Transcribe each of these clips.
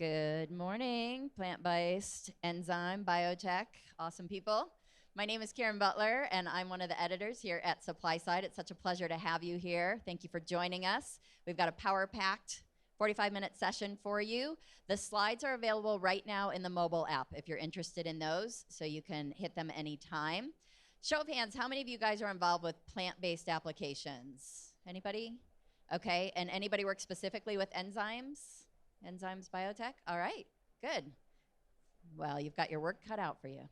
Good morning, plant-based enzyme biotech, awesome people. My name is Karen Butler, and I'm one of the editors here at Supply Side. It's such a pleasure to have you here. Thank you for joining us. We've got a power-packed 45-minute session for you. The slides are available right now in the mobile app if you're interested in those, so you can hit them anytime. Show of hands, how many of you guys are involved with plant-based applications? Anybody? Okay, and anybody work specifically with enzymes? Enzymes biotech? All right, good. Well, you've got your work cut out for you.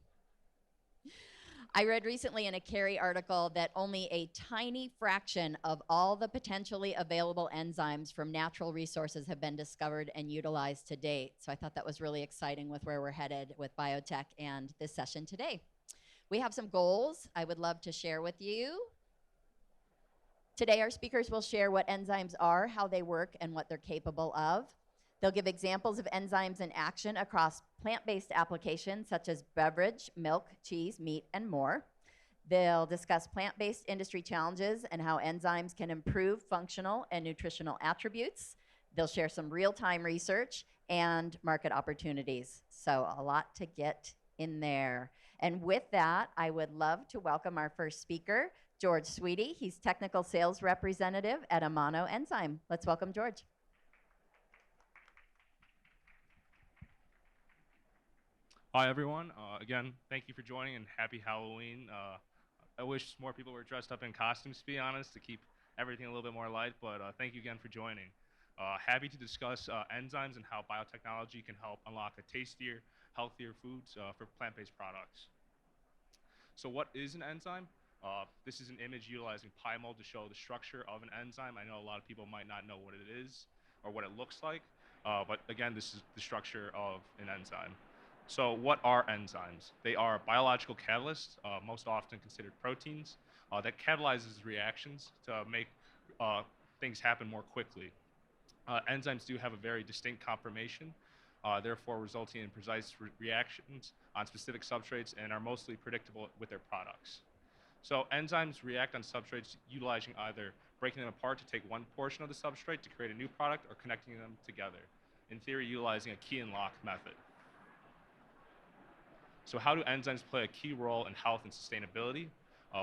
I read recently in a Carey article that only a tiny fraction of all the potentially available enzymes from natural resources have been discovered and utilized to date. So I thought that was really exciting with where we're headed with biotech and this session today. We have some goals I would love to share with you. Today, our speakers will share what enzymes are, how they work, and what they're capable of. They'll give examples of enzymes in action across plant-based applications such as beverage, milk, cheese, meat, and more. They'll discuss plant-based industry challenges and how enzymes can improve functional and nutritional attributes. They'll share some real-time research and market opportunities. So a lot to get in there. And with that, I would love to welcome our first speaker, George Sweetie. He's Technical Sales Representative at Amano Enzyme. Let's welcome George. Hi, everyone. Again, thank you for joining and happy Halloween. I wish more people were dressed up in costumes, to be honest, to keep everything a little bit more light, but thank you again for joining. Happy to discuss enzymes and how biotechnology can help unlock a tastier, healthier foods for plant-based products. So what is an enzyme? This is an image utilizing PyMold to show the structure of an enzyme. I know a lot of people might not know what it is or what it looks like, but again, this is the structure of an enzyme. So what are enzymes? They are biological catalysts, most often considered proteins, that catalyzes reactions to make things happen more quickly. Enzymes do have a very distinct conformation, therefore resulting in precise reactions on specific substrates and are mostly predictable with their products. So enzymes react on substrates utilizing either breaking them apart to take one portion of the substrate to create a new product or connecting them together, in theory utilizing a key and lock method. So how do enzymes play a key role in health and sustainability?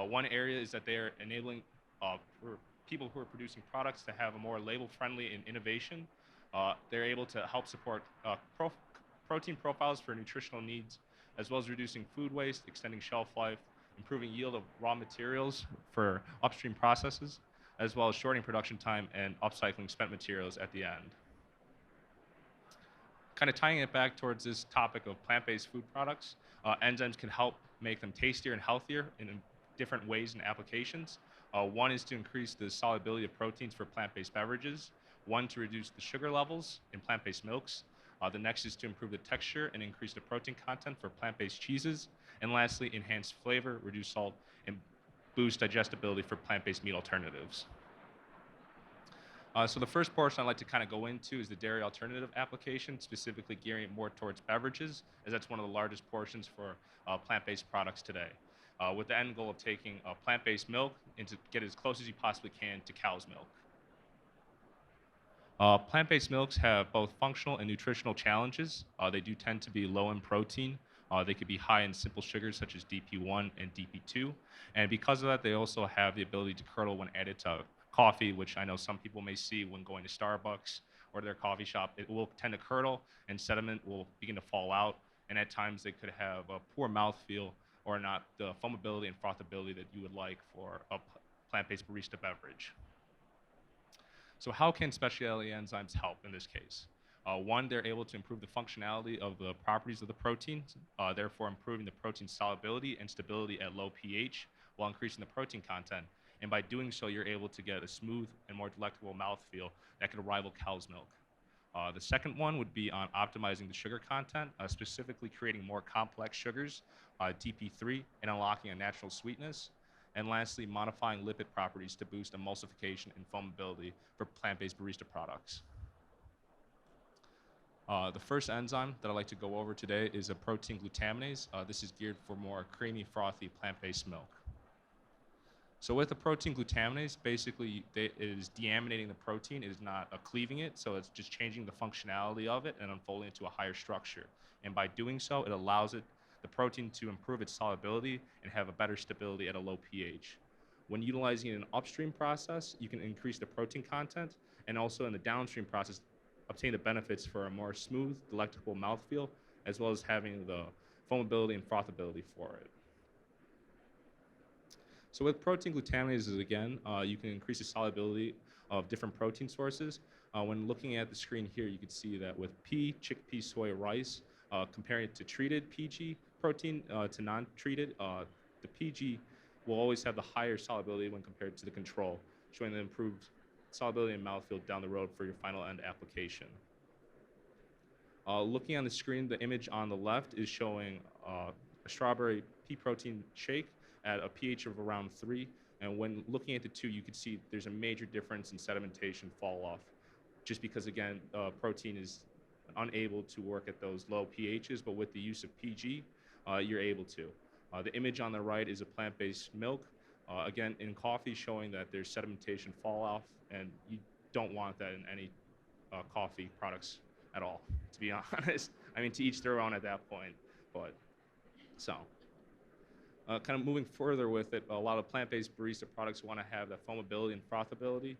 One area is that they are enabling for people who are producing products to have a more label-friendly and innovation. They're able to help support protein profiles for nutritional needs, as well as reducing food waste, extending shelf life, improving yield of raw materials for upstream processes, as well as shortening production time and upcycling spent materials at the end. Kind of tying it back towards this topic of plant-based food products, enzymes can help make them tastier and healthier in different ways and applications. One is to increase the solubility of proteins for plant-based beverages. One, to reduce the sugar levels in plant-based milks. The next is to improve the texture and increase the protein content for plant-based cheeses. And lastly, enhance flavor, reduce salt, and boost digestibility for plant-based meat alternatives. So the first portion I'd like to kind of go into is the dairy alternative application, specifically gearing it more towards beverages, as that's one of the largest portions for plant-based products today, with the end goal of taking plant-based milk and to get as close as you possibly can to cow's milk. Plant-based milks have both functional and nutritional challenges. They do tend to be low in protein. They could be high in simple sugars such as DP1 and DP2. And because of that, they also have the ability to curdle when added to coffee, which I know some people may see when going to Starbucks or their coffee shop. It will tend to curdle and sediment will begin to fall out. And at times they could have a poor mouthfeel or not the foamability and frothability that you would like for a plant-based barista beverage. So how can specialty enzymes help in this case? One, they're able to improve the functionality of the properties of the proteins, therefore improving the protein solubility and stability at low pH while increasing the protein content. And by doing so, you're able to get a smooth and more delectable mouthfeel that could rival cow's milk. The second one would be on optimizing the sugar content, specifically creating more complex sugars, DP3, and unlocking a natural sweetness. And lastly, modifying lipid properties to boost emulsification and foamability for plant-based barista products. The first enzyme that I'd like to go over today is a protein glutaminase. This is geared for more creamy, frothy, plant-based milk. So with the protein glutaminase, basically it is deaminating the protein. It is not cleaving it, so it's just changing the functionality of it and unfolding it to a higher structure. And by doing so, it allows the protein to improve its solubility and have a better stability at a low pH. When utilizing an upstream process, you can increase the protein content, and also in the downstream process, obtain the benefits for a more smooth, delectable mouthfeel, as well as having the foamability and frothability for it. So with protein glutaminases, again, you can increase the solubility of different protein sources. When looking at the screen here, you can see that with pea, chickpea, soy, rice, comparing it to treated PG protein to non-treated, the PG will always have the higher solubility when compared to the control, showing the improved solubility and mouthfeel down the road for your final end application. Looking on the screen, the image on the left is showing a strawberry pea protein shake at a pH of around 3. And when looking at the two, you can see there's a major difference in sedimentation fall off, just because, again, protein is unable to work at those low pHs, but with the use of PG, you're able to. The image on the right is a plant-based milk, again, in coffee, showing that there's sedimentation fall off, and you don't want that in any coffee products at all, to be honest. I mean, to each their own at that point, but so. Kind of moving further with it, a lot of plant-based barista products want to have that foamability and frothability.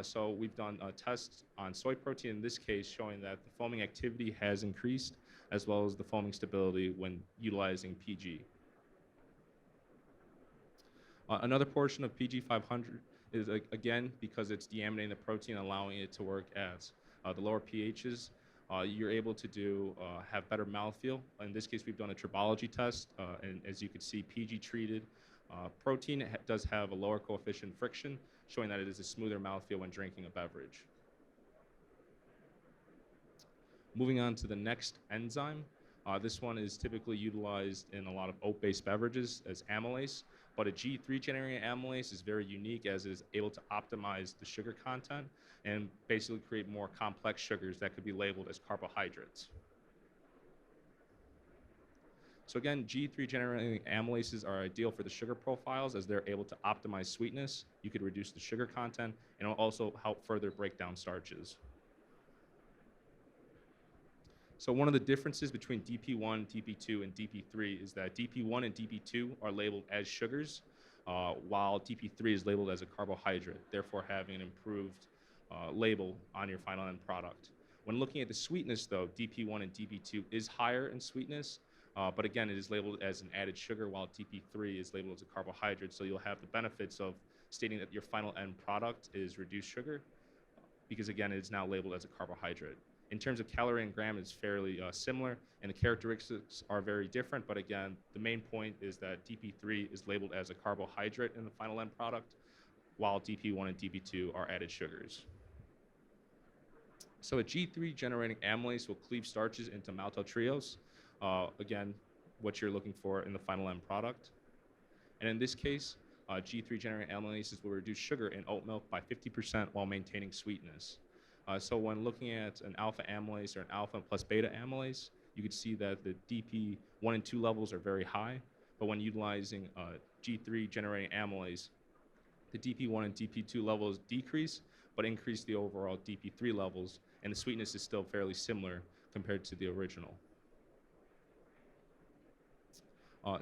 So we've done tests on soy protein in this case, showing that the foaming activity has increased, as well as the foaming stability when utilizing PG. Another portion of PG 500 is, again, because it's deaminating the protein, allowing it to work as the lower pHs. You're able to have better mouthfeel. In this case, we've done a tribology test, and as you can see, PG treated protein does have a lower coefficient friction, showing that it is a smoother mouthfeel when drinking a beverage. Moving on to the next enzyme. This one is typically utilized in a lot of oat-based beverages as amylase, but a G3 generating amylase is very unique as it is able to optimize the sugar content and basically create more complex sugars that could be labeled as carbohydrates. So again, G3 generating amylases are ideal for the sugar profiles as they're able to optimize sweetness. You could reduce the sugar content and it'll also help further break down starches. So one of the differences between DP1, DP2, and DP3 is that DP1 and DP2 are labeled as sugars, while DP3 is labeled as a carbohydrate, therefore having an improved label on your final end product. When looking at the sweetness, though, DP1 and DP2 is higher in sweetness, but again, it is labeled as an added sugar, while DP3 is labeled as a carbohydrate, so you'll have the benefits of stating that your final end product is reduced sugar, because again, it is now labeled as a carbohydrate. In terms of calorie and gram, it's fairly similar, and the characteristics are very different. But again, the main point is that DP3 is labeled as a carbohydrate in the final end product, while DP1 and DP2 are added sugars. So a G3 generating amylase will cleave starches into maltodextrose. Again, what you're looking for in the final end product. And in this case, G3 generating amylases will reduce sugar in oat milk by 50% while maintaining sweetness. So when looking at an alpha amylase or an alpha plus beta amylase, you can see that the DP1 and 2 levels are very high, but when utilizing G3 generating amylase, the DP1 and DP2 levels decrease, but increase the overall DP3 levels, and the sweetness is still fairly similar compared to the original.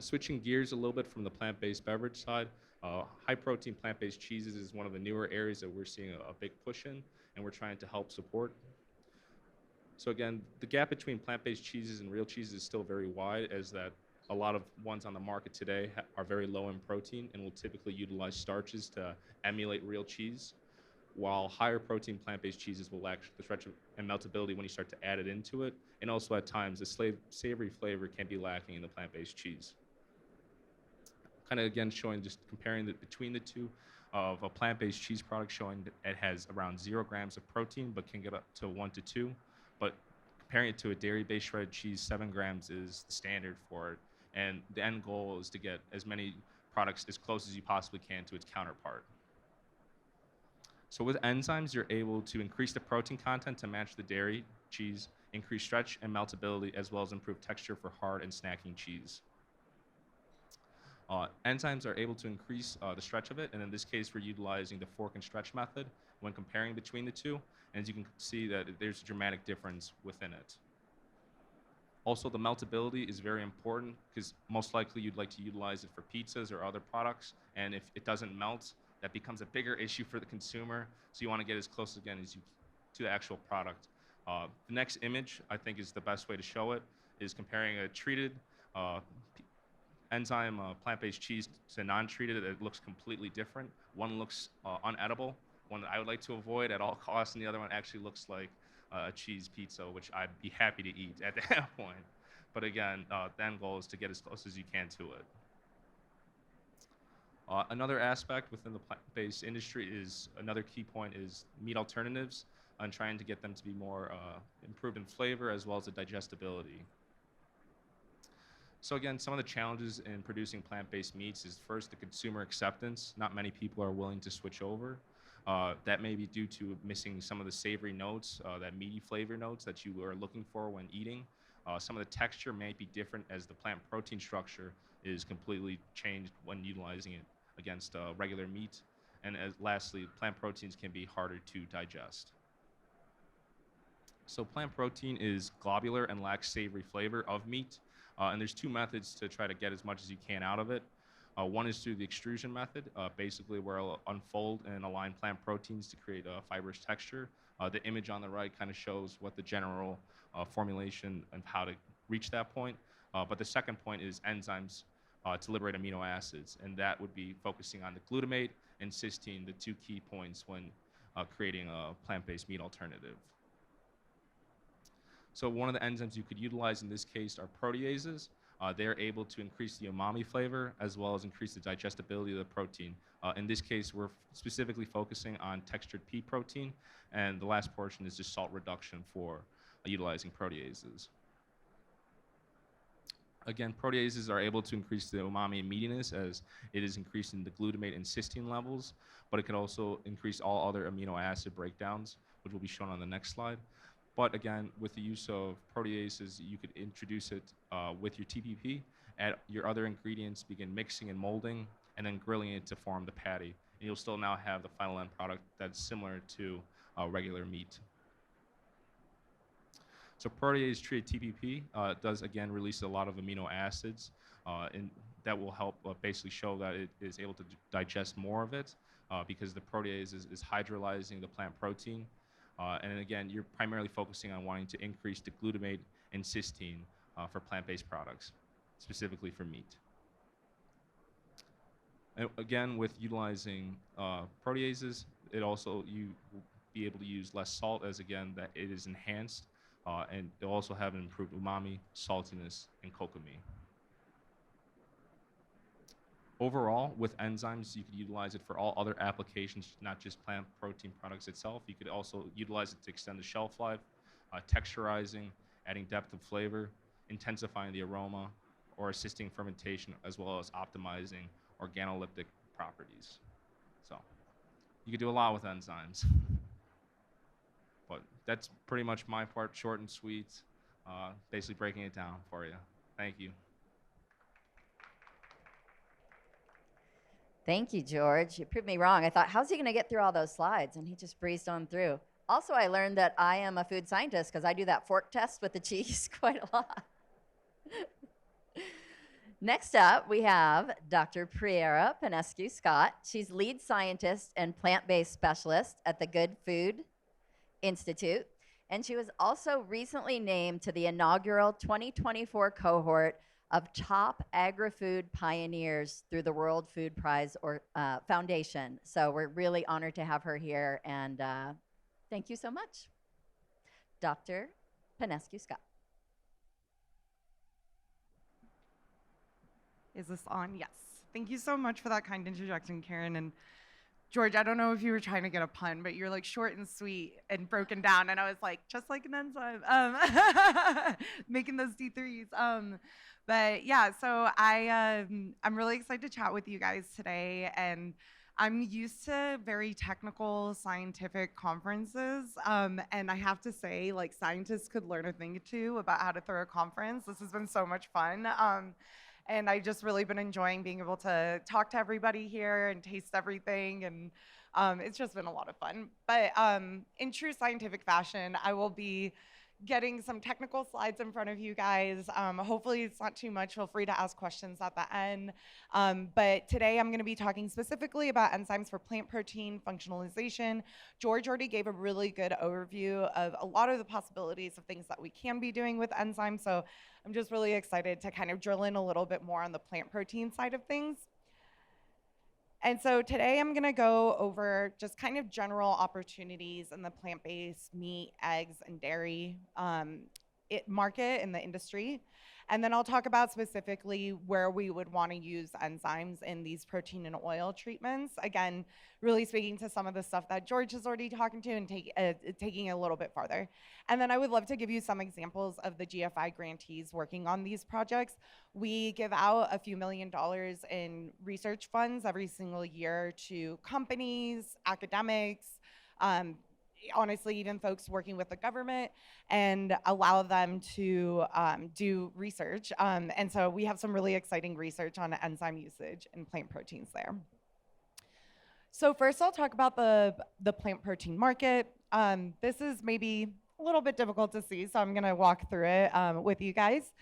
Switching gears a little bit from the plant-based beverage side, high-protein plant-based cheeses is one of the newer areas that we're seeing a big push in, and we're trying to help support. So again, the gap between plant-based cheeses and real cheeses is still very wide, as that a lot of ones on the market today are very low in protein and will typically utilize starches to emulate real cheese, while higher protein plant-based cheeses will lack the stretch and meltability when you start to add it into it, and also at times the savory flavor can be lacking in the plant-based cheese. Kind of again showing, just comparing between the two, of a plant-based cheese product, showing that it has around 0 grams of protein but can get up to 1 to 2. But comparing it to a dairy-based shredded cheese, 7 grams is the standard for it. And the end goal is to get as many products as close as you possibly can to its counterpart. So with enzymes, you're able to increase the protein content to match the dairy cheese, increase stretch and meltability, as well as improve texture for hard and snacking cheese. Enzymes are able to increase the stretch of it, and in this case, we're utilizing the fork and stretch method when comparing between the two. And as you can see, that there's a dramatic difference within it. Also, the meltability is very important because most likely you'd like to utilize it for pizzas or other products, and if it doesn't melt, that becomes a bigger issue for the consumer. So you want to get as close again as you to the actual product. The next image, I think, is the best way to show it, is comparing a treated uh, enzyme plant-based cheese to non-treated. It looks completely different. One looks unedible, one that I would like to avoid at all costs, and the other one actually looks like a cheese pizza, which I'd be happy to eat at that point. But again, the end goal is to get as close as you can to it. Another aspect within the plant-based industry is another key point is meat alternatives and trying to get them to be more improved in flavor as well as the digestibility. So again, some of the challenges in producing plant-based meats is first the consumer acceptance. Not many people are willing to switch over. That may be due to missing some of the savory notes, that meaty flavor notes that you are looking for when eating. Some of the texture may be different as the plant protein structure is completely changed when utilizing it against regular meat. And lastly, plant proteins can be harder to digest. So plant protein is globular and lacks savory flavor of meat. And there's two methods to try to get as much as you can out of it. One is through the extrusion method, basically where I'll unfold and align plant proteins to create a fibrous texture. The image on the right kind of shows what the general formulation and how to reach that point. But the second point is enzymes to liberate amino acids, and that would be focusing on the glutamate and cysteine, the two key points when creating a plant-based meat alternative. So one of the enzymes you could utilize in this case are proteases. They're able to increase the umami flavor as well as increase the digestibility of the protein. In this case, we're specifically focusing on textured pea protein, and the last portion is just salt reduction for utilizing proteases. Again, proteases are able to increase the umami and meatiness as it is increasing the glutamate and cysteine levels, but it can also increase all other amino acid breakdowns, which will be shown on the next slide. But again, with the use of proteases, you could introduce it with your TPP, add your other ingredients, begin mixing and molding, and then grilling it to form the patty. And you'll still now have the final end product that's similar to regular meat. So protease-treated TPP does, again, release a lot of amino acids, and that will help basically show that it is able to digest more of it because the protease is hydrolyzing the plant protein. And again, you're primarily focusing on wanting to increase the glutamate and cysteine for plant-based products, specifically for meat. And again, with utilizing proteases, it also, you will be able to use less salt as, again, that it is enhanced, and it'll also have an improved umami, saltiness, and kokomi. Overall, with enzymes, you could utilize it for all other applications, not just plant protein products itself. You could also utilize it to extend the shelf life, texturizing, adding depth of flavor, intensifying the aroma, or assisting fermentation, as well as optimizing organoleptic properties. So you could do a lot with enzymes. But that's pretty much my part, short and sweet, basically breaking it down for you. Thank you. Thank you, George. You proved me wrong. I thought, how's he going to get through all those slides? And he just breezed on through. Also, I learned that I am a food scientist because I do that fork test with the cheese quite a lot. Next up, we have Dr. Priera Panescu-Scott. She's lead scientist and plant-based specialist at the Good Food Institute. And she was also recently named to the inaugural 2024 cohort of top agri-food pioneers through the World Food Prize Foundation. So we're really honored to have her here, and thank you so much. Dr. Panescu-Scott. Is this on? Yes. Thank you so much for that kind introduction, Karen. And George, I don't know if you were trying to get a pun, but you're like short and sweet and broken down. And I was like, just like an enzyme, making those D3s. But yeah, so I'm really excited to chat with you guys today. And I'm used to very technical scientific conferences. And I have to say, like, scientists could learn a thing or two about how to throw a conference. This has been so much fun. And I just really been enjoying being able to talk to everybody here and taste everything. And it's just been a lot of fun. But in true scientific fashion, I will be getting some technical slides in front of you guys. Hopefully it's not too much. Feel free to ask questions at the end. But today I'm going to be talking specifically about enzymes for plant protein functionalization. George already gave a really good overview of a lot of the possibilities of things that we can be doing with enzymes. So I'm just really excited to kind of drill in a little bit more on the plant protein side of things. And so today I'm going to go over just kind of general opportunities in the plant-based meat, eggs, and dairy market in the industry. And then I'll talk about specifically where we would want to use enzymes in these protein and oil treatments. Again, really speaking to some of the stuff that George is already talking to and taking it a little bit farther. And then I would love to give you some examples of the GFI grantees working on these projects. We give out a few $1 million in research funds every single year to companies, academics, honestly, even folks working with the government, and allow them to do research. And so we have some really exciting research on enzyme usage in plant proteins there. So first I'll talk about the plant protein market. This is maybe a little bit difficult to see, so I'm gonna walk through it with you guys.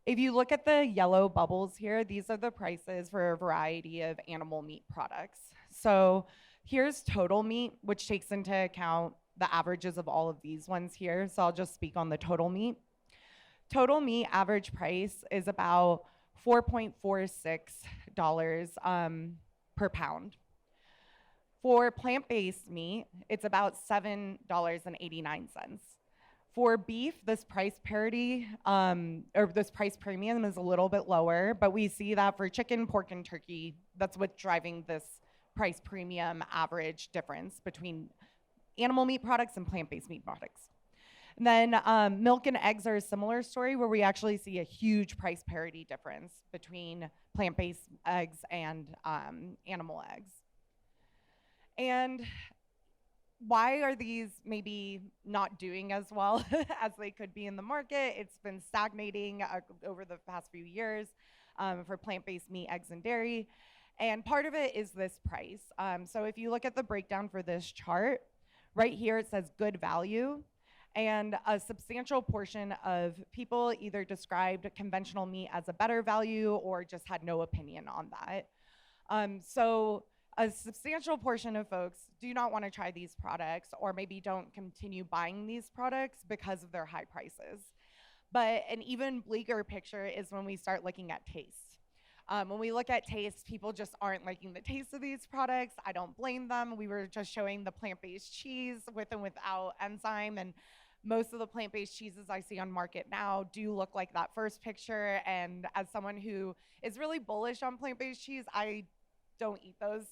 If you look at the yellow bubbles here, these are the prices for a variety of animal meat products. So here's total meat, which takes into account the averages of all of these ones here. So I'll just speak on the total meat. Total meat average price is about $4.46 per pound. For plant-based meat, it's about $7.89. For beef, this price parity, or this price premium is a little bit lower, but we see that for chicken, pork, and turkey, that's what's driving this price premium average difference between animal meat products and plant-based meat products. And then milk and eggs are a similar story where we actually see a huge price parity difference between plant-based eggs and animal eggs. And why are these maybe not doing as well as they could be in the market? It's been stagnating over the past few years for plant-based meat, eggs, and dairy. And part of it is this price. So if you look at the breakdown for this chart, right here it says good value. And a substantial portion of people either described conventional meat as a better value or just had no opinion on that. So a substantial portion of folks do not want to try these products or maybe don't continue buying these products because of their high prices. But an even bleaker picture is when we start looking at taste. When we look at taste, people just aren't liking the taste of these products. I don't blame them. We were just showing the plant-based cheese with and without enzyme, and most of the plant-based cheeses I see on market now do look like that first picture. And as someone who is really bullish on plant-based cheese, I don't eat those.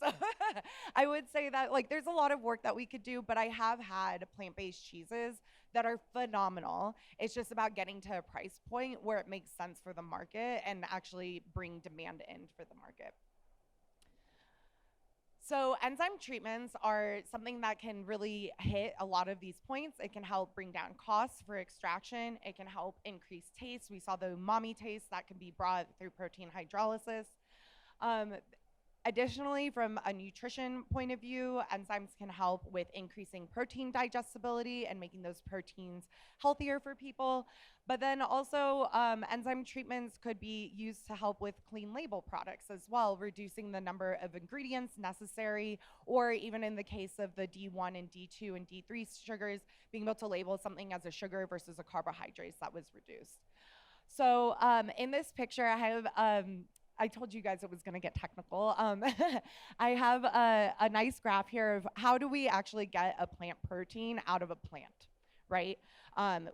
I would say that like there's a lot of work that we could do, but I have had plant-based cheeses that are phenomenal. It's just about getting to a price point where it makes sense for the market and actually bring demand in for the market. So enzyme treatments are something that can really hit a lot of these points. It can help bring down costs for extraction. It can help increase taste. We saw the umami taste that can be brought through protein hydrolysis. Additionally, from a nutrition point of view, enzymes can help with increasing protein digestibility and making those proteins healthier for people. But then also, enzyme treatments could be used to help with clean label products as well, reducing the number of ingredients necessary, or even in the case of the D1 and D2 and D3 sugars, being able to label something as a sugar versus a carbohydrate that was reduced. So in this picture, I have I told you guys it was going to get technical. I have a nice graph here of how do we actually get a plant protein out of a plant, right?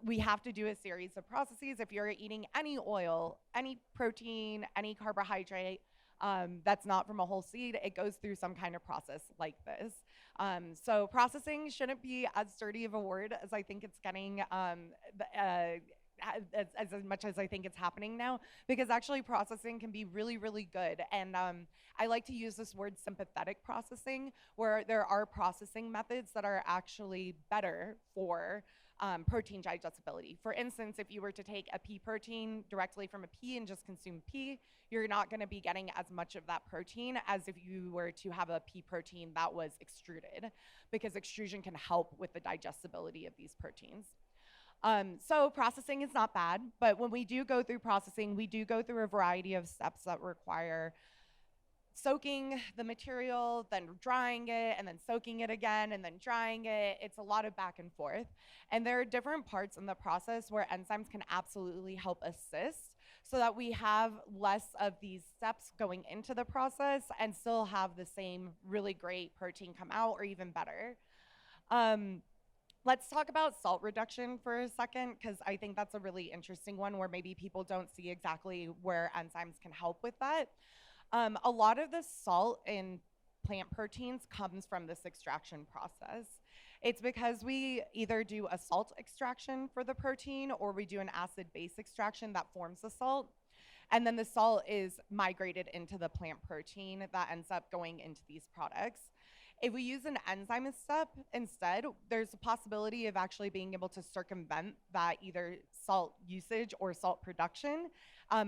We have to do a series of processes. If you're eating any oil, any protein, any carbohydrate that's not from a whole seed, it goes through some kind of process like this. So processing shouldn't be as dirty of a word as I think it's getting as much as I think it's happening now, because actually processing can be really, really good. And I like to use this word sympathetic processing, where there are processing methods that are actually better for protein digestibility. For instance, if you were to take a pea protein directly from a pea and just consume pea, you're not going to be getting as much of that protein as if you were to have a pea protein that was extruded, because extrusion can help with the digestibility of these proteins. So processing is not bad, but when we do go through processing, we do go through a variety of steps that require soaking the material, then drying it, and then soaking it again, and then drying it. It's a lot of back and forth. And there are different parts in the process where enzymes can absolutely help assist so that we have less of these steps going into the process and still have the same really great protein come out, or even better. Let's talk about salt reduction for a second, because I think that's a really interesting one where maybe people don't see exactly where enzymes can help with that. A lot of the salt in plant proteins comes from this extraction process. It's because we either do a salt extraction for the protein, or we do an acid-base extraction that forms the salt. And then the salt is migrated into the plant protein that ends up going into these products. If we use an enzyme step instead, there's a possibility of actually being able to circumvent that either salt usage or salt production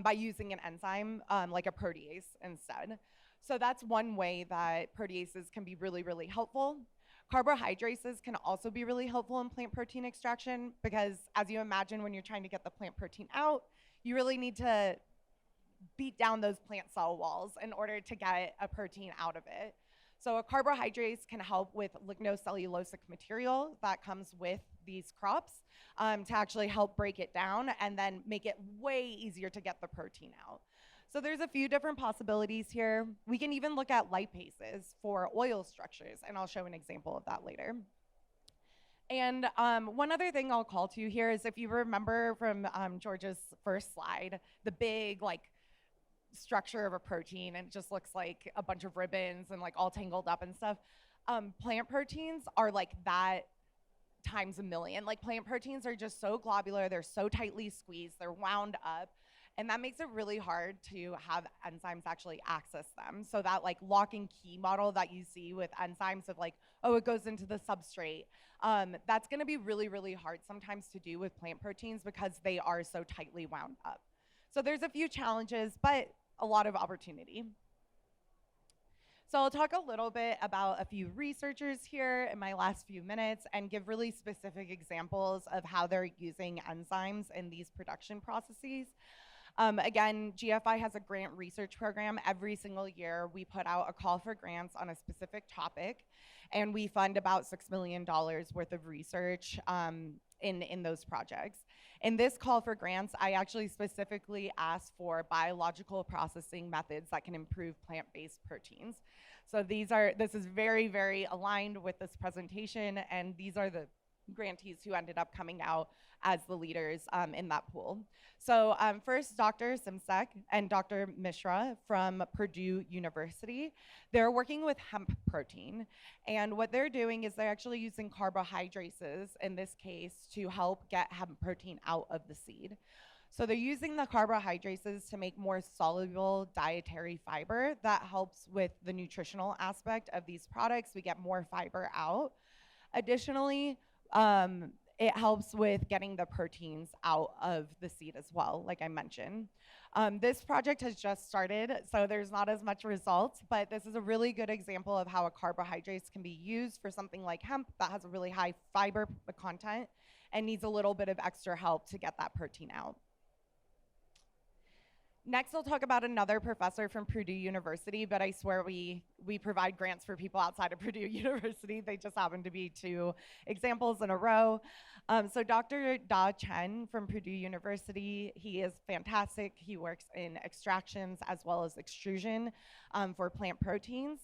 by using an enzyme like a protease instead. So that's one way that proteases can be really, really helpful. Carbohydrates can also be really helpful in plant protein extraction, because as you imagine, when you're trying to get the plant protein out, you really need to beat down those plant cell walls in order to get a protein out of it. So carbohydrates can help with lignocellulosic material that comes with these crops to actually help break it down and then make it way easier to get the protein out. So there's a few different possibilities here. We can even look at lipases for oil structures, and I'll show an example of that later. And one other thing I'll call to here is, if you remember from George's first slide, the big structure of a protein, and it just looks like a bunch of ribbons and all tangled up and stuff. Plant proteins are like that times a million. Plant proteins are just so globular, they're so tightly squeezed, they're wound up, and that makes it really hard to have enzymes actually access them. So that lock and key model that you see with enzymes of oh, it goes into the substrate, that's going to be really, really hard sometimes to do with plant proteins because they are so tightly wound up. So there's a few challenges, but a lot of opportunity. So I'll talk a little bit about a few researchers here in my last few minutes and give really specific examples of how they're using enzymes in these production processes. Again, GFI has a grant research program. Every single year, we put out a call for grants on a specific topic, and we fund about $6 million worth of research in those projects. In this call for grants, I actually specifically asked for biological processing methods that can improve plant-based proteins. So this is very, very aligned with this presentation, and these are the grantees who ended up coming out as the leaders in that pool. So first, Dr. Simsek and Dr. Mishra from Purdue University. They're working with hemp protein. And what they're doing is they're actually using carbohydrates, in this case, to help get hemp protein out of the seed. So they're using the carbohydrates to make more soluble dietary fiber that helps with the nutritional aspect of these products. We get more fiber out. Additionally, it helps with getting the proteins out of the seed as well, like I mentioned. This project has just started, so there's not as much results, but this is a really good example of how a carbohydrates can be used for something like hemp that has a really high fiber content and needs a little bit of extra help to get that protein out. Next, I'll talk about another professor from Purdue University, but I swear we provide grants for people outside of Purdue University. They just happen to be two examples in a row. So Dr. Da Chen from Purdue University, he is fantastic. He works in extractions as well as extrusion for plant proteins.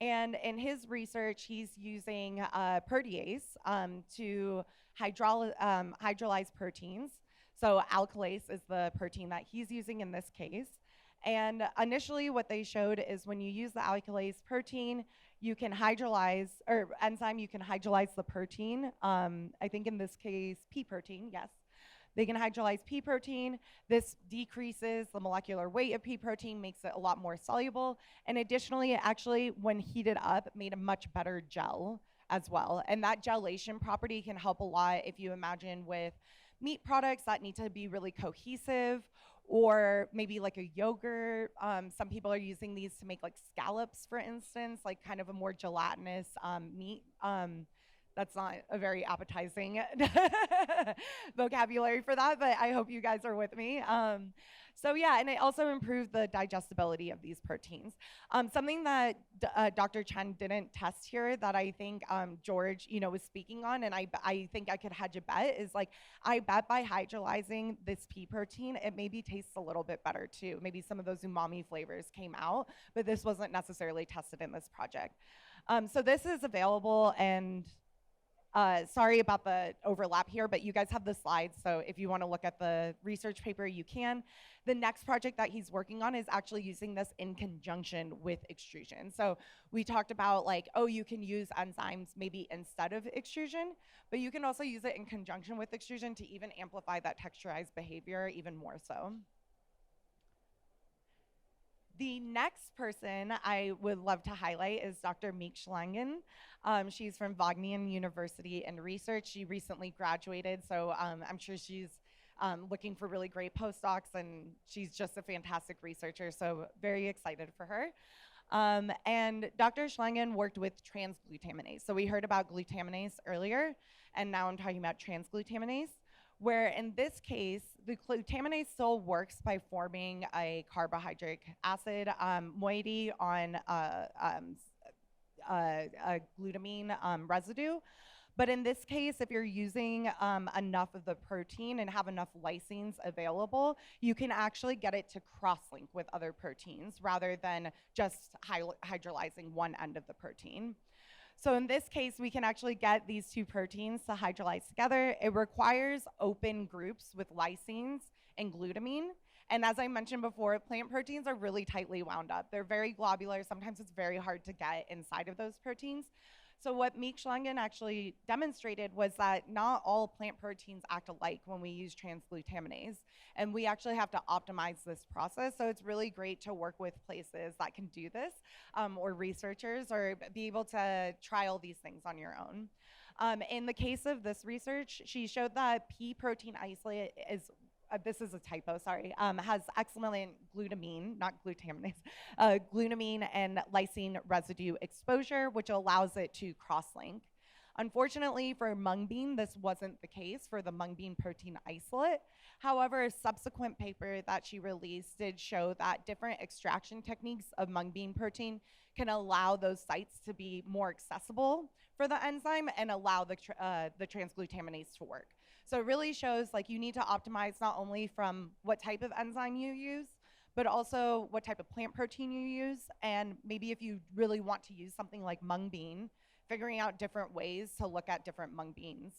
And in his research, he's using protease to hydrolyze proteins. So alkylase is the protein that he's using in this case. And initially what they showed is when you use the alkylase protein, you can hydrolyze, or enzyme, you can hydrolyze the protein. I think in this case, pea protein, yes. They can hydrolyze pea protein. This decreases the molecular weight of pea protein, makes it a lot more soluble. And additionally, it actually, when heated up, made a much better gel as well. And that gelation property can help a lot if you imagine with meat products that need to be really cohesive, or maybe like a yogurt. Some people are using these to make like scallops, for instance, like kind of a more gelatinous meat. That's not a very appetizing vocabulary for that, but I hope you guys are with me. So yeah, and it also improved the digestibility of these proteins. Something that Dr. Chen didn't test here that I think George, was speaking on, and I think I could hedge a bet, is like, I bet by hydrolyzing this pea protein, it maybe tastes a little bit better too. Maybe some of those umami flavors came out, but this wasn't necessarily tested in this project. So this is available, and sorry about the overlap here, but you guys have the slides, so if you want to look at the research paper, you can. The next project that he's working on is actually using this in conjunction with extrusion. So we talked about like, oh, you can use enzymes maybe instead of extrusion, but you can also use it in conjunction with extrusion to even amplify that texturized behavior even more so. The next person I would love to highlight is Dr. Meek Schlangen. She's from Wageningen University in research. She recently graduated, so I'm sure she's looking for really great postdocs, and she's just a fantastic researcher, so very excited for her. And Dr. Schlangen worked with transglutaminase. So we heard about glutaminase earlier, and now I'm talking about transglutaminase, where in this case, the glutaminase still works by forming a carbohydrate acid moiety on a glutamine residue. But in this case, if you're using enough of the protein and have enough lysines available, you can actually get it to cross-link with other proteins rather than just hydrolyzing one end of the protein. So in this case, we can actually get these two proteins to hydrolyze together. It requires open groups with lysines and glutamine. And as I mentioned before, plant proteins are really tightly wound up. They're very globular. Sometimes it's very hard to get inside of those proteins. So what Meek Schlangen actually demonstrated was that not all plant proteins act alike when we use transglutaminase. And we actually have to optimize this process. So it's really great to work with places that can do this, or researchers, or be able to trial these things on your own. In the case of this research, she showed that pea protein isolate is this is a typo, sorry, has excellent glutamine, not glutaminase, glutamine and lysine residue exposure, which allows it to cross-link. Unfortunately for mung bean, this wasn't the case for the mung bean protein isolate. However, a subsequent paper that she released did show that different extraction techniques of mung bean protein can allow those sites to be more accessible for the enzyme and allow the transglutaminase to work. So it really shows like you need to optimize not only from what type of enzyme you use, but also what type of plant protein you use. And maybe if you really want to use something like mung bean, figuring out different ways to look at different mung beans.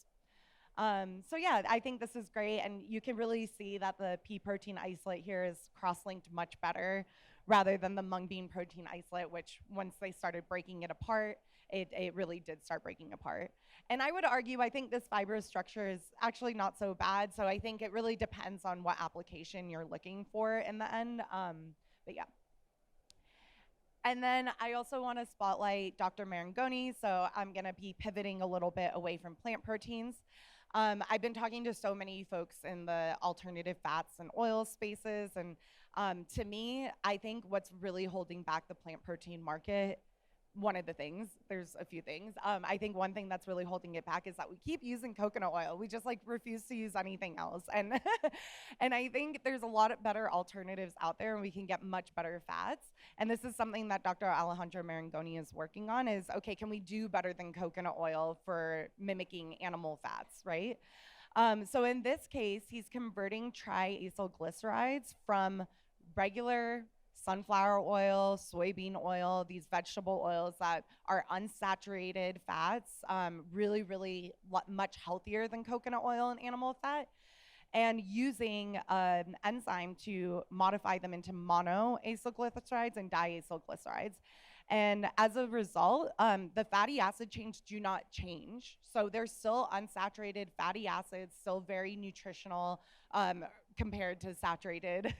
So yeah, I think this is great. And you can really see that the pea protein isolate here is cross-linked much better rather than the mung bean protein isolate, which once they started breaking it apart, it really did start breaking apart. And I would argue, I think this fibrous structure is actually not so bad. So I think it really depends on what application you're looking for in the end. But yeah. And then I also want to spotlight Dr. Marangoni. So I'm going to be pivoting a little bit away from plant proteins. I've been talking to so many folks in the alternative fats and oil spaces. And to me, I think what's really holding back the plant protein market, one of the things, there's a few things. I think one thing that's really holding it back is that we keep using coconut oil. We just like refuse to use anything else. And and I think there's a lot of better alternatives out there and we can get much better fats. And this is something that Dr. Alejandro Marangoni is working on is, okay, can we do better than coconut oil for mimicking animal fats, right? So in this case, he's converting triacylglycerides from regular sunflower oil, soybean oil, these vegetable oils that are unsaturated fats, really much healthier than coconut oil and animal fat, and using an enzyme to modify them into monoacylglycerides and diacylglycerides. And as a result, the fatty acid chains do not change. So they're still unsaturated fatty acids, still very nutritional compared to saturated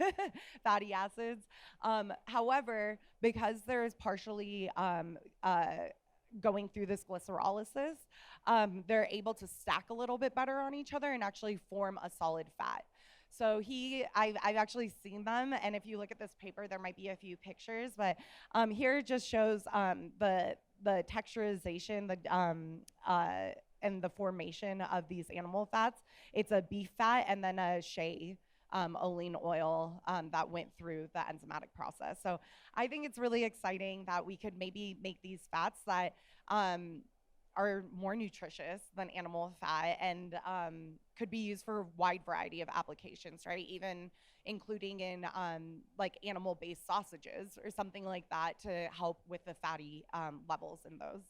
fatty acids. However, because there is partially going through this glycerolysis, they're able to stack a little bit better on each other and actually form a solid fat. So I've actually seen them, and if you look at this paper, there might be a few pictures, but here it just shows the texturization, and the formation of these animal fats. It's a beef fat and then a shea, a lean oil that went through the enzymatic process. So I think it's really exciting that we could maybe make these fats that are more nutritious than animal fat and could be used for a wide variety of applications, right? Even including in like animal-based sausages or something like that to help with the fatty levels in those.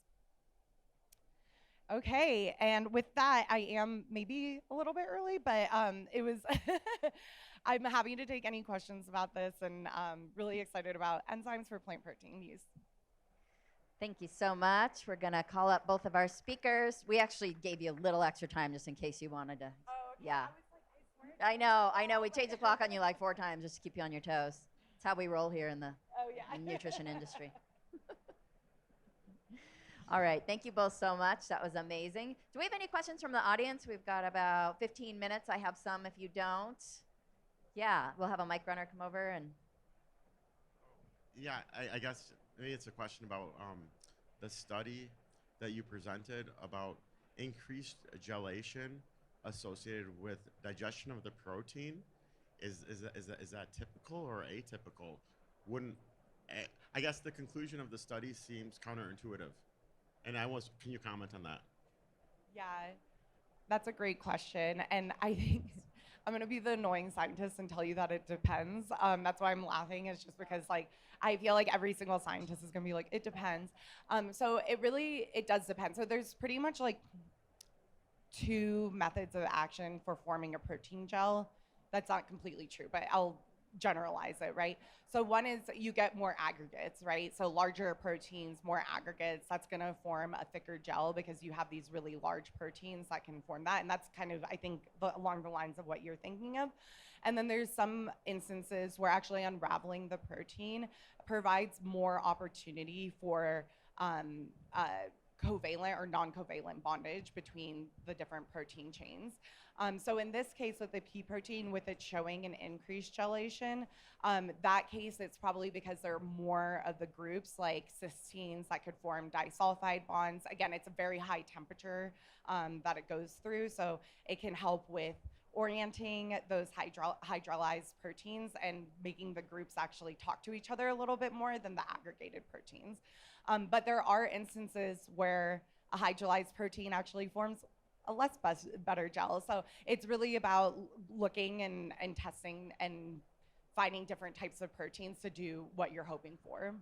Okay, and with that, I am maybe a little bit early, but it was, I'm happy to take any questions about this and really excited about enzymes for plant protein use. Thank you so much. We're going to call up both of our speakers. We actually gave you a little extra time just in case you wanted to. Oh, okay. Yeah. I I know. We changed the clock on you like 4 times just to keep you on your toes. That's how we roll here in the nutrition industry. All right. Thank you both so much. That was amazing. Do we have any questions from the audience? We've got about 15 minutes. I have some if you don't. Yeah, we'll have a mic runner come over and. Yeah, I guess maybe it's a question about the study that you presented about increased gelation associated with digestion of the protein. Is that typical or atypical? Wouldn't I guess the conclusion of the study seems counterintuitive, and can you comment on that? Yeah, that's a great question, and I think I'm gonna be the annoying scientist and tell you that it depends. That's why I'm laughing, is just because like I feel like every single scientist is gonna be like, it depends. So it does depend. So there's pretty much like 2 methods of action for forming a protein gel. That's not completely true, but I'll generalize it, right? So one is you get more aggregates, right? So larger proteins, more aggregates, that's going to form a thicker gel because you have these really large proteins that can form that. And that's kind of, I think, along the lines of what you're thinking of. And then there's some instances where actually unraveling the protein provides more opportunity for covalent or non-covalent bondage between the different protein chains. So in this case with the pea protein, with it showing an increased gelation, that case it's probably because there are more of the groups like cysteines that could form disulfide bonds. Again, it's a very high temperature that it goes through, so it can help with orienting those hydrolyzed proteins and making the groups actually talk to each other a little bit more than the aggregated proteins. But there are instances where a hydrolyzed protein actually forms a better gel. So it's really about looking and testing and finding different types of proteins to do what you're hoping for.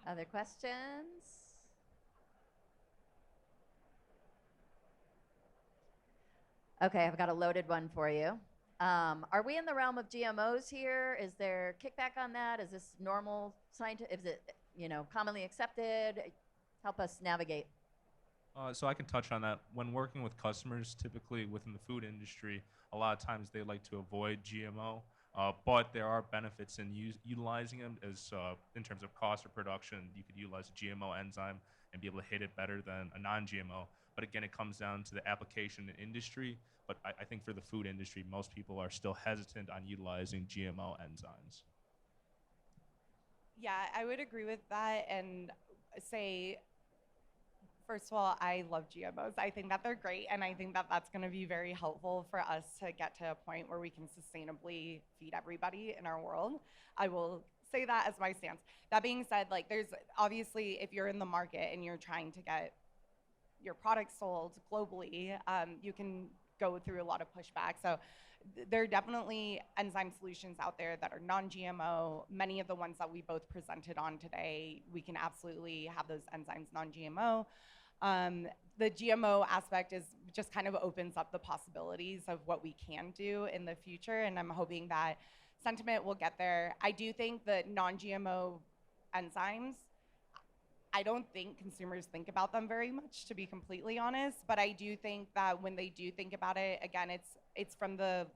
Other questions? Okay, I've got a loaded one for you. Are we in the realm of GMOs here? Is there kickback on that? Is this normal scientific? Is it commonly accepted? Help us navigate. So I can touch on that. When working with customers, typically within the food industry, a lot of times they like to avoid GMO, but there are benefits in utilizing them as in terms of cost of production. You could utilize a GMO enzyme and be able to hit it better than a non-GMO. But again, it comes down to the application in industry. But I think for the food industry, most people are still hesitant on utilizing GMO enzymes. Yeah, I would agree with that and say, first of all, I love GMOs. I think that they're great, and I think that that's going to be very helpful for us to get to a point where we can sustainably feed everybody in our world. I will say that as my stance. That being said, like there's obviously, if you're in the market and you're trying to get your product sold globally, you can go through a lot of pushback. So there are definitely enzyme solutions out there that are non-GMO. Many of the ones that we both presented on today, we can absolutely have those enzymes non-GMO. The GMO aspect is just kind of opens up the possibilities of what we can do in the future, and I'm hoping that sentiment will get there. I do think that non-GMO enzymes, I don't think consumers think about them very much, to be completely honest, but I do think that when they do think about it, again, it's from the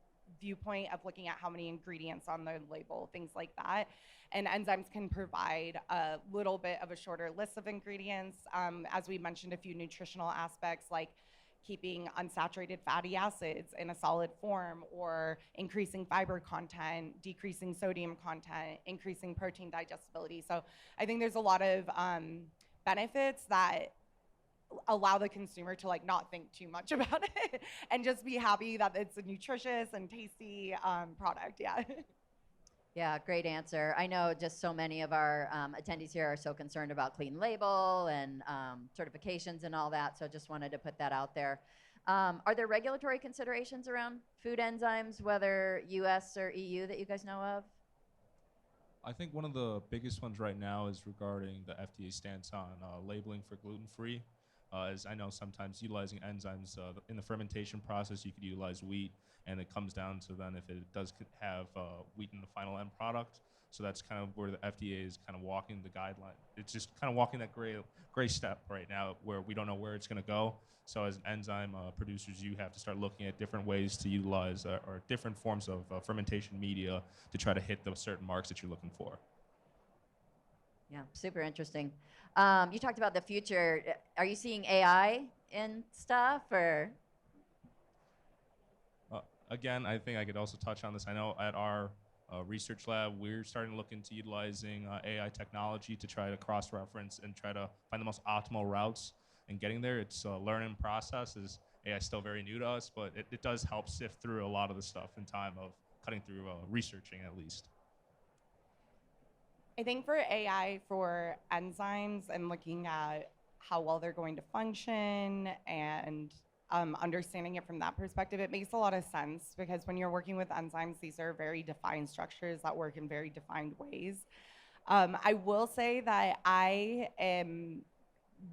viewpoint of looking at how many ingredients on the label, things like that. And enzymes can provide a little bit of a shorter list of ingredients. As we mentioned, a few nutritional aspects like keeping unsaturated fatty acids in a solid form, or increasing fiber content, decreasing sodium content, increasing protein digestibility. So I think there's a lot of benefits that allow the consumer to like not think too much about it and just be happy that it's a nutritious and tasty product. Yeah. Yeah, great answer. I know just so many of our attendees here are so concerned about clean label and certifications and all that, so just wanted to put that out there. Are there regulatory considerations around food enzymes, whether US or EU, that you guys know of? I think one of the biggest ones right now is regarding the FDA stance on labeling for gluten-free. As I know, sometimes utilizing enzymes in the fermentation process, you could utilize wheat, and it comes down to then if it does have wheat in the final end product. So that's kind of where the FDA is kind of walking the guideline. It's just kind of walking that gray step right now where we don't know where it's going to go. So as enzyme producers, you have to start looking at different ways to utilize or different forms of fermentation media to try to hit those certain marks that you're looking for. Yeah, super interesting. You talked about the future. Are you seeing AI in stuff, or? Again, I think I could also touch on this. I know at our research lab, we're starting to look into utilizing AI technology to try to cross-reference and try to find the most optimal routes and getting there. It's a learning process. AI is still very new to us, but it does help sift through a lot of the stuff in time of cutting through researching at least. I think for AI, for enzymes and looking at how well they're going to function and understanding it from that perspective, it makes a lot of sense, because when you're working with enzymes, these are very defined structures that work in very defined ways. I will say that I am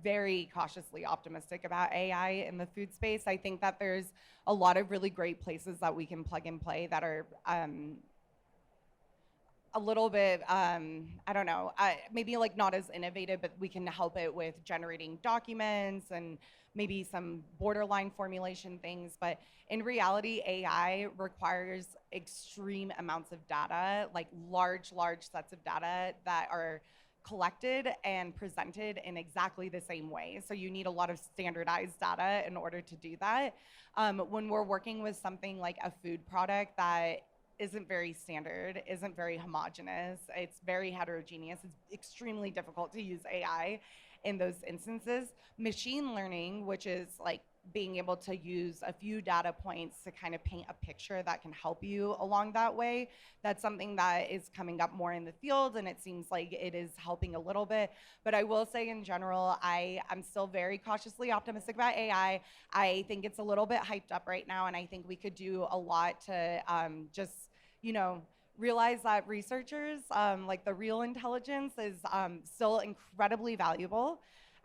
very cautiously optimistic about AI in the food space. I think that there's a lot of really great places that we can plug and play that are a little bit, I don't know, maybe like not as innovative, but we can help it with generating documents and maybe some borderline formulation things. But in reality, AI requires extreme amounts of data, like large sets of data that are collected and presented in exactly the same way. So you need a lot of standardized data in order to do that. When we're working with something like a food product that isn't very standard, isn't very homogenous, it's very heterogeneous, it's extremely difficult to use AI in those instances. Machine learning, which is like being able to use a few data points to kind of paint a picture that can help you along that way, that's something that is coming up more in the field, and it seems like it is helping a little bit. But I will say in general, I'm still very cautiously optimistic about AI. I think it's a little bit hyped up right now, and I think we could do a lot to just, realize that researchers, like the real intelligence, is still incredibly valuable.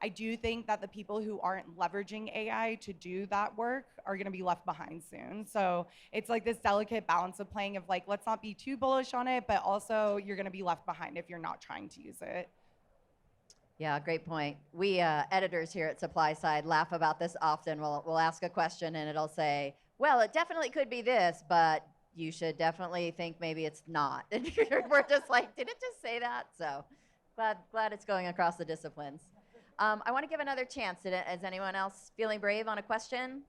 I do think that the people who aren't leveraging AI to do that work are going to be left behind soon. So it's like this delicate balance of playing of like, let's not be too bullish on it, but also you're going to be left behind if you're not trying to use it. Yeah, great point. We editors here at Supply Side laugh about this often. We'll ask a question and it'll say, well, it definitely could be this, but you should definitely think maybe it's not. And we're just like, did it just say that? So glad it's going across the disciplines. I want to give another chance. Is anyone else feeling brave on a question?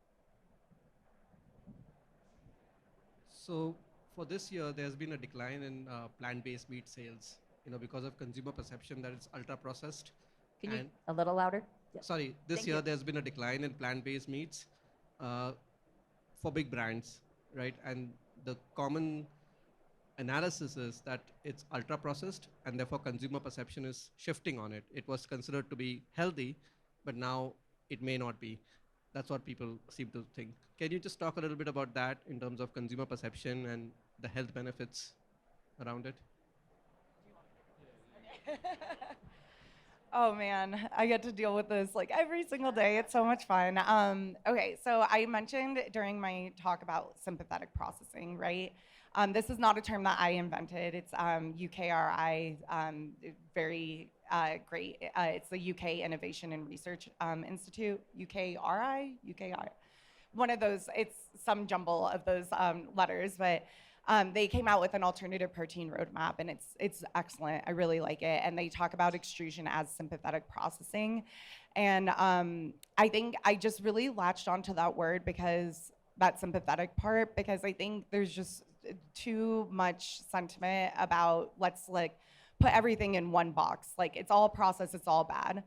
So for this year, there's been a decline in plant-based meat sales, because of consumer perception that it's ultra-processed. Can you a little louder? Yep. Sorry, this year there's been a decline in plant-based meats for big brands, right? And the common analysis is that it's ultra-processed, and therefore consumer perception is shifting on it. It was considered to be healthy, but now it may not be. That's what people seem to think. Can you just talk a little bit about that in terms of consumer perception and the health benefits around it? Oh man, I get to deal with this like every single day. It's so much fun. Okay, so I mentioned during my talk about sympathetic processing, right? This is not a term that I invented. It's UKRI, very great. It's the UK Innovation and Research Institute, UKRI. one of those, it's some jumble of those letters, but they came out with an alternative protein roadmap, and it's excellent. I really like it. And they talk about extrusion as sympathetic processing. And I think I just really latched onto that word because that sympathetic part, because I think there's just too much sentiment about let's like put everything in one box. Like it's all processed, it's all bad.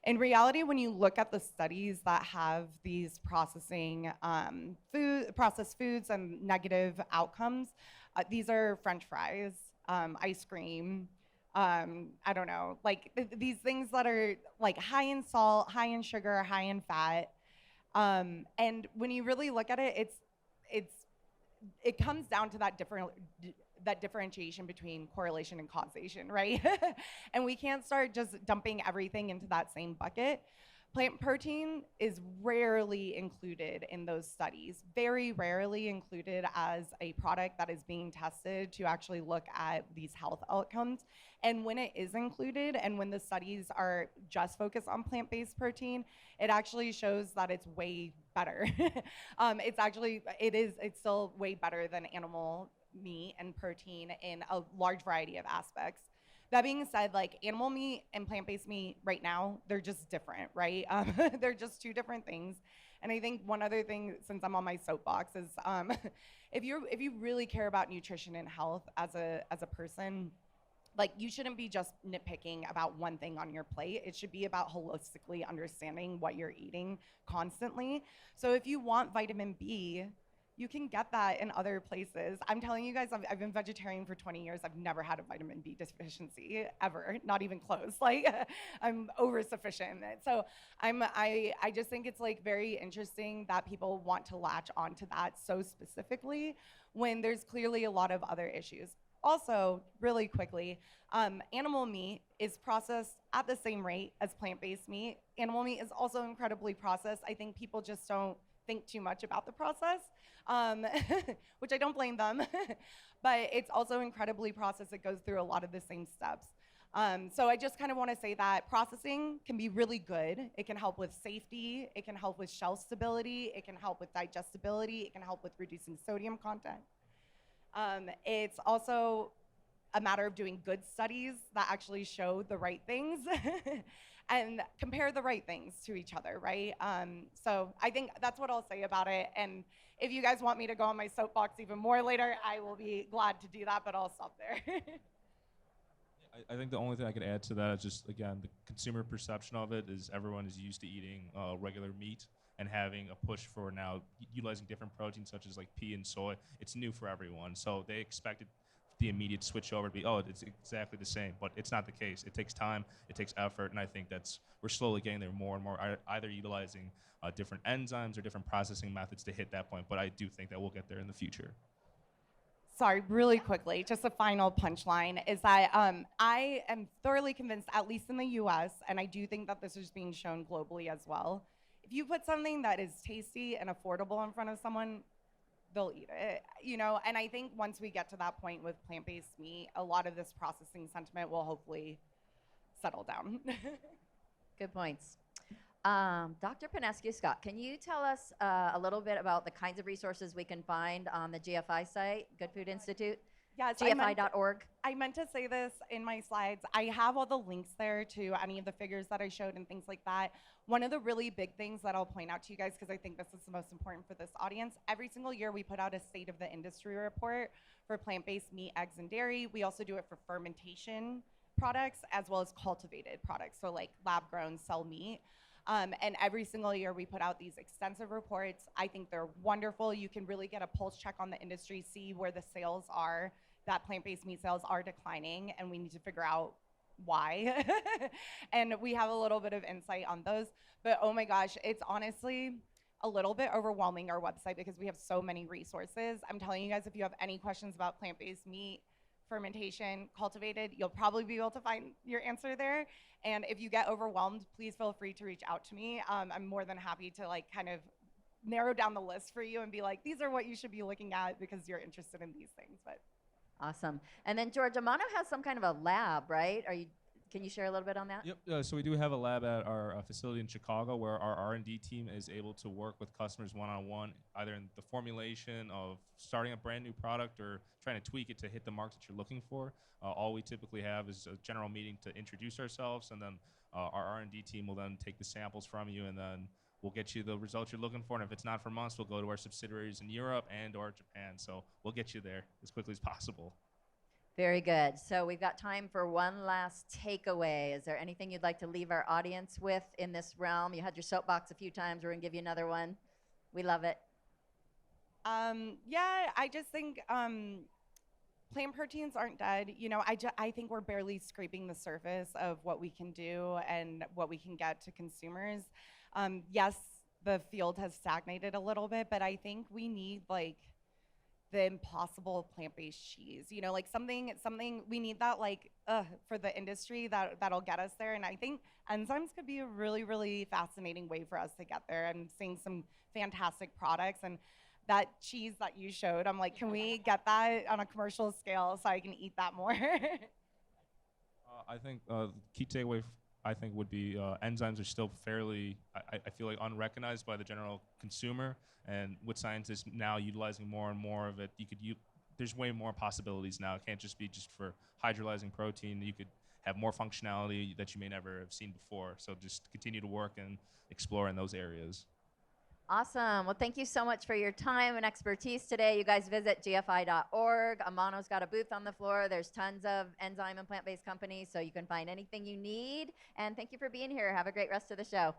In reality, when you look at the studies that have these processed foods and negative outcomes, these are French fries, ice cream, I don't know, like these things that are like high in salt, high in sugar, high in fat. And when you really look at it, it comes down to that differentiation between correlation and causation, right? And we can't start just dumping everything into that same bucket. Plant protein is rarely included in those studies, very rarely included as a product that is being tested to actually look at these health outcomes. And when it is included, and when the studies are just focused on plant-based protein, it actually shows that it's way better. It's still way better than animal meat and protein in a large variety of aspects. That being said, like animal meat and plant-based meat right now, they're just different, right? They're just two different things. And I think one other thing, since I'm on my soapbox, is if you really care about nutrition and health as a person, like you shouldn't be just nitpicking about one thing on your plate. It should be about holistically understanding what you're eating constantly. So if you want vitamin B, you can get that in other places. I'm telling you guys, I've been vegetarian for 20 years. I've never had a vitamin B deficiency ever, not even close. Like I'm over-sufficient in it. So I just think it's like very interesting that people want to latch onto that so specifically when there's clearly a lot of other issues. Also, really quickly, animal meat is processed at the same rate as plant-based meat. Animal meat is also incredibly processed. I think people just don't think too much about the process, which I don't blame them, but it's also incredibly processed. It goes through a lot of the same steps. So I just kind of want to say that processing can be really good. It can help with safety. It can help with shelf stability. It can help with digestibility. It can help with reducing sodium content. It's also a matter of doing good studies that actually show the right things and compare the right things to each other, right? So I think that's what I'll say about it. And if you guys want me to go on my soapbox even more later, I will be glad to do that, but I'll stop there. I think the only thing I could add to that is just, again, the consumer perception of it is everyone is used to eating regular meat and having a push for now utilizing different proteins such as like pea and soy. It's new for everyone. So they expected the immediate switch over to be, oh, it's exactly the same, but it's not the case. It takes time, it takes effort, and I think we're slowly getting there more and more, either utilizing different enzymes or different processing methods to hit that point, but I do think that we'll get there in the future. Sorry, really quickly, just a final punchline is that I am thoroughly convinced, at least in the US, and I do think that this is being shown globally as well, if you put something that is tasty and affordable in front of someone, they'll eat it, you know? And I think once we get to that point with plant-based meat, a lot of this processing sentiment will hopefully settle down. Good points. Dr. Panescu-Scott, can you tell us a little bit about the kinds of resources we can find on the GFI site, Good Food Institute? Yes, GFI.org. I meant to say this in my slides. I have all the links there to any of the figures that I showed and things like that. One of the really big things that I'll point out to you guys, because I think this is the most important for this audience, every single year we put out a state of the industry report for plant-based meat, eggs, and dairy. We also do it for fermentation products as well as cultivated products, so like lab-grown cell meat. And every single year we put out these extensive reports. I think they're wonderful. You can really get a pulse check on the industry, see where the sales are, that plant-based meat sales are declining, and we need to figure out why. And we have a little bit of insight on those. But oh my gosh, it's honestly a little bit overwhelming, our website, because we have so many resources. I'm telling you guys, if you have any questions about plant-based meat, fermentation, cultivated, you'll probably be able to find your answer there. And if you get overwhelmed, please feel free to reach out to me. I'm more than happy to like kind of narrow down the list for you and be like, these are what you should be looking at because you're interested in these things. But awesome. And then George, Amano has some kind of a lab, right? Can you share a little bit on that? Yep. So we do have a lab at our facility in Chicago where our R&D team is able to work with customers one-on-one, either in the formulation of starting a brand new product or trying to tweak it to hit the marks that you're looking for. All we typically have is a general meeting to introduce ourselves, and then our R&D team will then take the samples from you, and then we'll get you the results you're looking for. And if it's not from us, we'll go to our subsidiaries in Europe and/or Japan. So we'll get you there as quickly as possible. Very good. So we've got time for one last takeaway. Is there anything you'd like to leave our audience with in this realm? You had your soapbox a few times. We're going to give you another one. We love it. Yeah, I just think plant proteins aren't dead. You know, I think we're barely scraping the surface of what we can do and what we can get to consumers. Yes, the field has stagnated a little bit, but I think we need like the impossible plant-based cheese. You know, like something we need that like for the industry that'll get us there. And I think enzymes could be a really, really fascinating way for us to get there. I'm seeing some fantastic products, and that cheese that you showed, I'm like, can we get that on a commercial scale so I can eat that more? I think key takeaway I think would be enzymes are still fairly, I feel like, unrecognized by the general consumer. And with scientists now utilizing more and more of it, there's way more possibilities now. It can't just be just for hydrolyzing protein. You could have more functionality that you may never have seen before. So just continue to work and explore in those areas. Awesome. Well, thank you so much for your time and expertise today. You guys visit gfi.org. Amano's got a booth on the floor. There's tons of enzyme and plant-based companies, so you can find anything you need. And thank you for being here. Have a great rest of the show.